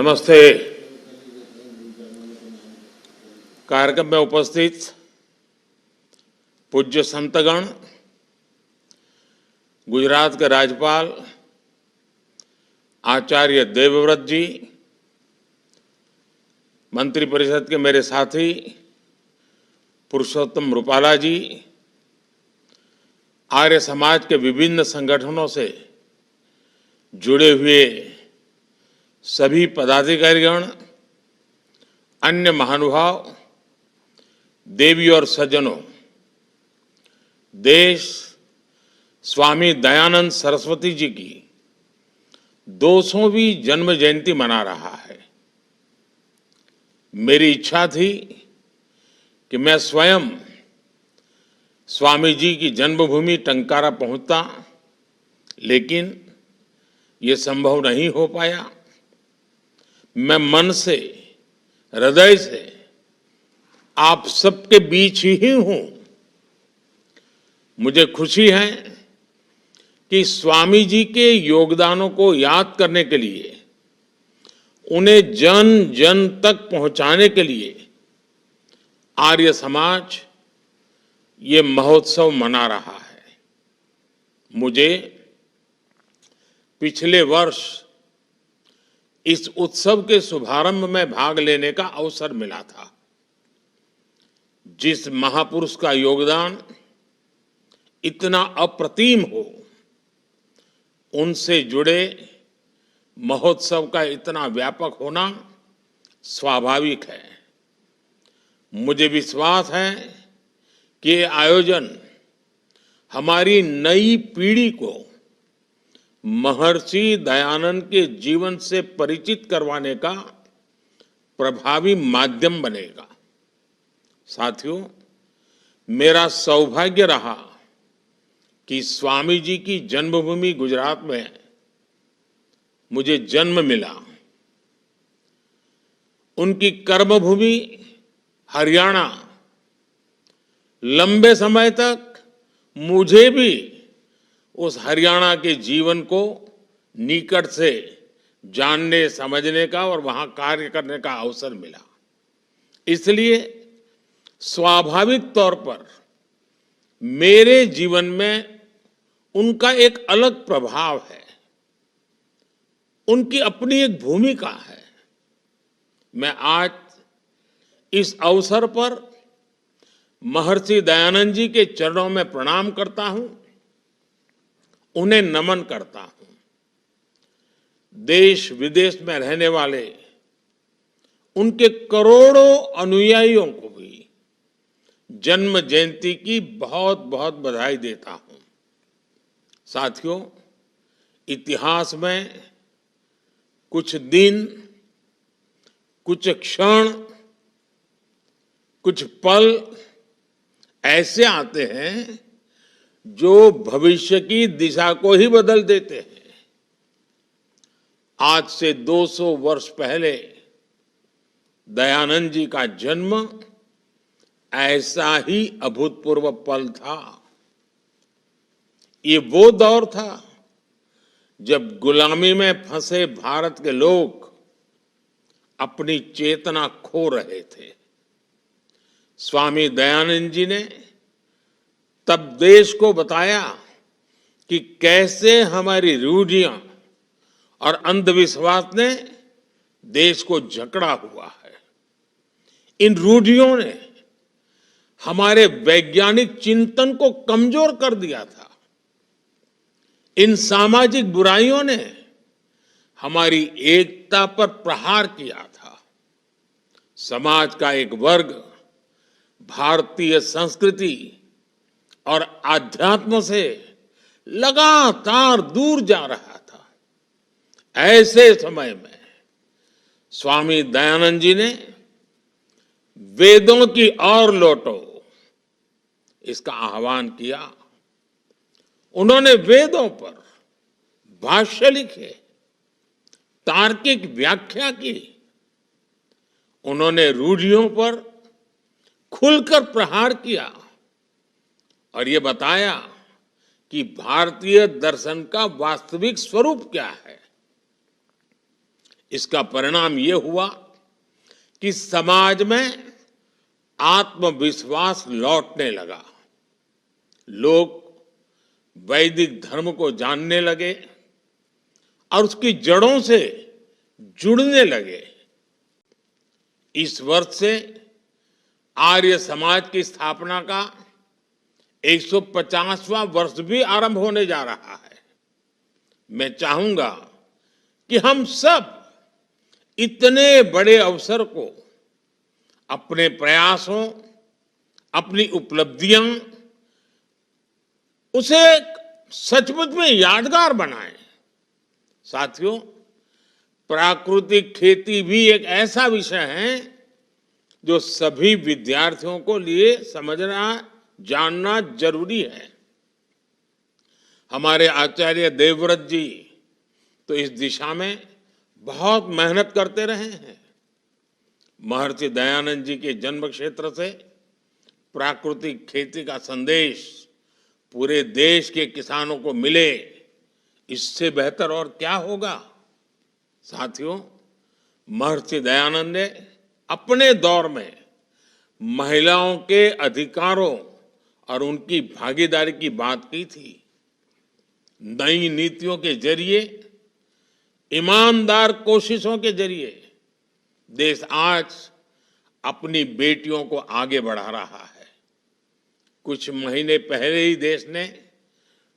नमस्ते। कार्यक्रम में उपस्थित पूज्य संतगण, गुजरात के राज्यपाल आचार्य देवव्रत जी, मंत्रिपरिषद के मेरे साथी पुरुषोत्तम रूपाला जी, आर्य समाज के विभिन्न संगठनों से जुड़े हुए सभी पदाधिकारीगण, अन्य महानुभाव, देवी और सज्जनों, देश स्वामी दयानंद सरस्वती जी की 200वीं जन्म जयंती मना रहा है। मेरी इच्छा थी कि मैं स्वयं स्वामी जी की जन्मभूमि टंकारा पहुंचता, लेकिन ये संभव नहीं हो पाया। मैं मन से, हृदय से आप सबके बीच ही हूं। मुझे खुशी है कि स्वामी जी के योगदानों को याद करने के लिए, उन्हें जन जन तक पहुंचाने के लिए आर्य समाज ये महोत्सव मना रहा है। मुझे पिछले वर्ष इस उत्सव के शुभारंभ में भाग लेने का अवसर मिला था। जिस महापुरुष का योगदान इतना अप्रतिम हो, उनसे जुड़े महोत्सव का इतना व्यापक होना स्वाभाविक है। मुझे विश्वास है कि ये आयोजन हमारी नई पीढ़ी को महर्षि दयानंद के जीवन से परिचित करवाने का प्रभावी माध्यम बनेगा। साथियों, मेरा सौभाग्य रहा कि स्वामी जी की जन्मभूमि गुजरात में मुझे जन्म मिला। उनकी कर्मभूमि हरियाणा लंबे समय तक मुझे भी उस हरियाणा के जीवन को निकट से जानने, समझने का और वहां कार्य करने का अवसर मिला। इसलिए स्वाभाविक तौर पर मेरे जीवन में उनका एक अलग प्रभाव है, उनकी अपनी एक भूमिका है। मैं आज इस अवसर पर महर्षि दयानंद जी के चरणों में प्रणाम करता हूं, उन्हें नमन करता हूं। देश विदेश में रहने वाले उनके करोड़ों अनुयायियों को भी जन्म जयंती की बहुत बहुत बधाई देता हूं। साथियों, इतिहास में कुछ दिन, कुछ क्षण, कुछ पल ऐसे आते हैं जो भविष्य की दिशा को ही बदल देते हैं। आज से 200 वर्ष पहले दयानंद जी का जन्म ऐसा ही अभूतपूर्व पल था। ये वो दौर था जब गुलामी में फंसे भारत के लोग अपनी चेतना खो रहे थे। स्वामी दयानंद जी ने तब देश को बताया कि कैसे हमारी रूढ़ियां और अंधविश्वास ने देश को जकड़ा हुआ है। इन रूढ़ियों ने हमारे वैज्ञानिक चिंतन को कमजोर कर दिया था। इन सामाजिक बुराइयों ने हमारी एकता पर प्रहार किया था। समाज का एक वर्ग भारतीय संस्कृति और आध्यात्म से लगातार दूर जा रहा था। ऐसे समय में स्वामी दयानंद जी ने वेदों की ओर लौटो, इसका आह्वान किया। उन्होंने वेदों पर भाष्य लिखे, तार्किक व्याख्या की। उन्होंने रूढ़ियों पर खुलकर प्रहार किया और ये बताया कि भारतीय दर्शन का वास्तविक स्वरूप क्या है। इसका परिणाम ये हुआ कि समाज में आत्मविश्वास लौटने लगा। लोग वैदिक धर्म को जानने लगे और उसकी जड़ों से जुड़ने लगे। इस वर्ष से आर्य समाज की स्थापना का 150वां वर्ष भी आरंभ होने जा रहा है। मैं चाहूंगा कि हम सब इतने बड़े अवसर को अपने प्रयासों, अपनी उपलब्धियां, उसे सचमुच में यादगार बनाएं। साथियों, प्राकृतिक खेती भी एक ऐसा विषय है जो सभी विद्यार्थियों को लिए समझना, जानना जरूरी है। हमारे आचार्य देवव्रत जी तो इस दिशा में बहुत मेहनत करते रहे हैं। महर्षि दयानंद जी के जन्म क्षेत्र से प्राकृतिक खेती का संदेश पूरे देश के किसानों को मिले, इससे बेहतर और क्या होगा। साथियों, महर्षि दयानंद ने अपने दौर में महिलाओं के अधिकारों और उनकी भागीदारी की बात की थी। नई नीतियों के जरिए, ईमानदार कोशिशों के जरिए देश आज अपनी बेटियों को आगे बढ़ा रहा है। कुछ महीने पहले ही देश ने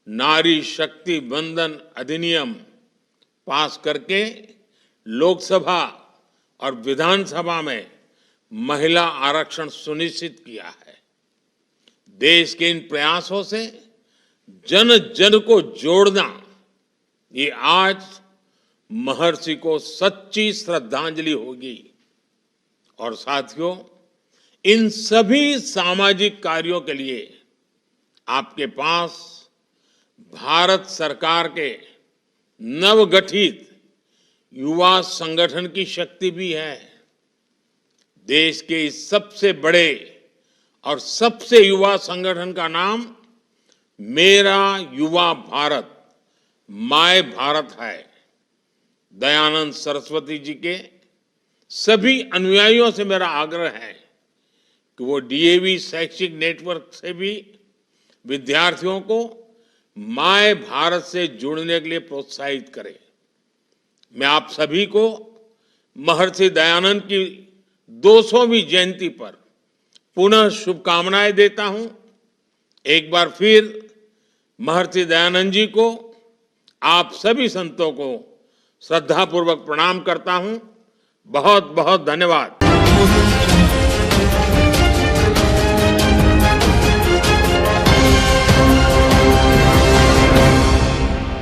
नारी शक्ति वंदन अधिनियम पास करके लोकसभा और विधानसभा में महिला आरक्षण सुनिश्चित किया है। देश के इन प्रयासों से जन जन को जोड़ना, ये आज महर्षि को सच्ची श्रद्धांजलि होगी। और साथियों, इन सभी सामाजिक कार्यों के लिए आपके पास भारत सरकार के नवगठित युवा संगठन की शक्ति भी है। देश के इस सबसे बड़े और सबसे युवा संगठन का नाम मेरा युवा भारत, माय भारत है। दयानंद सरस्वती जी के सभी अनुयायियों से मेरा आग्रह है कि वो डीएवी शैक्षिक नेटवर्क से भी विद्यार्थियों को माय भारत से जुड़ने के लिए प्रोत्साहित करें। मैं आप सभी को महर्षि दयानंद की 200वीं जयंती पर पुनः शुभकामनाएं देता हूं। एक बार फिर महर्षि दयानंद जी को, आप सभी संतों को श्रद्धापूर्वक प्रणाम करता हूं। बहुत बहुत धन्यवाद।